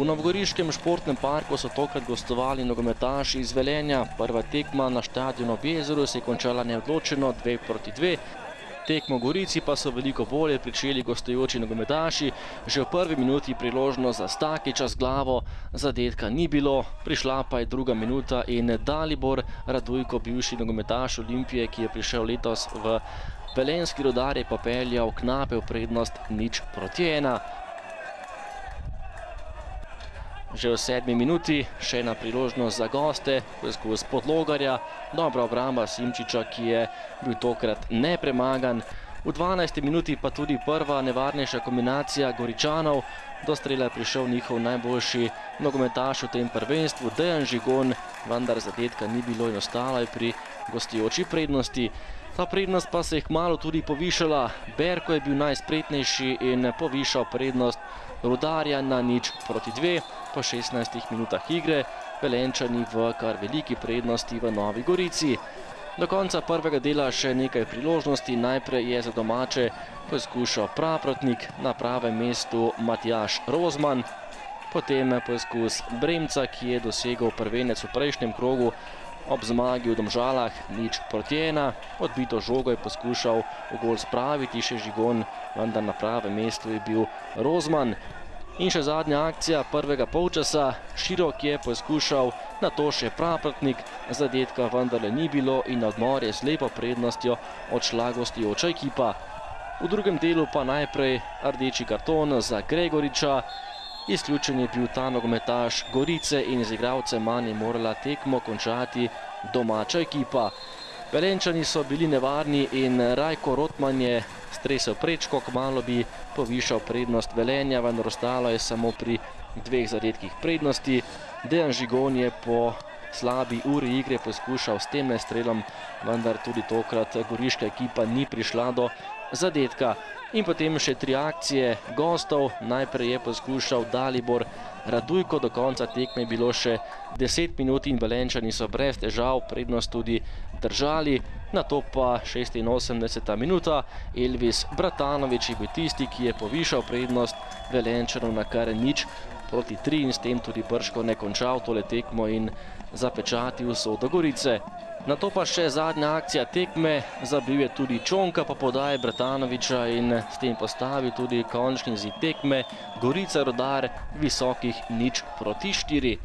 novogoriškem športnem parku so tokrat gostovali nogometaši iz Velenja. Prva tekma na štadionu ob jezeru se je končala neodločeno 2:2. Tekmo v Gorici pa so veliko bolje pričeli gostujoči nogometaši. Že v prvi minuti priložnost za Stakiča z glavo, zadetka ni bilo, prišla pa je druga minuta in Dalibor Radujko, bivši nogometaš Olimpije, ki je prišel letos v velenjski Rudar, je popeljal Knape v prednost 0:1. Že v 7. minuti še ena priložnost za goste, poskus Podlogarja, dobra obramba Simčiča, ki je bil tokrat nepremagan. V 12. minuti pa tudi prva nevarnejša kombinacija Goričanov. Do strela je prišel njihov najboljši nogometaš v tem prvenstvu, Dejan Žigon, vendar zadetka ni bilo in ostala je pri gostujoči prednosti. Ta prednost pa se je kmalu tudi povišala. Berko je bil najspretnejši in povišal prednost Rudarja na 0:2. Po 16 minutah igre Velenjčani v kar veliki prednosti v Novi Gorici. Do konca prvega dela še nekaj priložnosti. Najprej je za domače poskušal Praprotnik, na pravem mestu Matjaž Rozman. Potem poskus Bremca, ki je dosegel prvenec v prejšnjem krogu ob zmagi v Domžalah 0:1. Odbito žogo je poskušal v gol spraviti še Žigon, vendar na pravem mestu je bil Rozman. In še zadnja akcija prvega polčasa. Širok je poskušal, nato še Praprotnik, zadetka vendarle ni bilo in na odmor je z lepo prednostjo odšla gostujoča ekipa. V drugem delu pa najprej rdeči karton za Gregoriča. Izključen je bil ta nogometaš Gorice in z igralcem manj je morala tekmo končati domača ekipa. Velenjčani so bili nevarni in Rajko Rotman je stresel prečko, kmalu bi povišal prednost Velenja, vendar ostalo je samo pri 2 zadetkih prednosti. Dejan Žigon je po slabi uri igre poskušal s tem strelom, vendar tudi tokrat goriška ekipa ni prišla do zadetka. In potem še 3 akcije gostov. Najprej je poskušal Dalibor Radujko, do konca tekme je bilo še 10 minut in Velenjčani so brez težav prednost tudi držali. Nato pa 86. minuta. Elvis Bratanović je bil tisti, ki je povišal prednost Velenjčanov na kar 0:3 in s tem tudi bržkone končal tole tekmo in zapečatil usodo Gorice. Nato pa še zadnja akcija tekme, zabil je tudi Čonka po podaji Bratanovića in s tem postavil tudi končni izid tekme. Gorica Rudar visokih 0:4.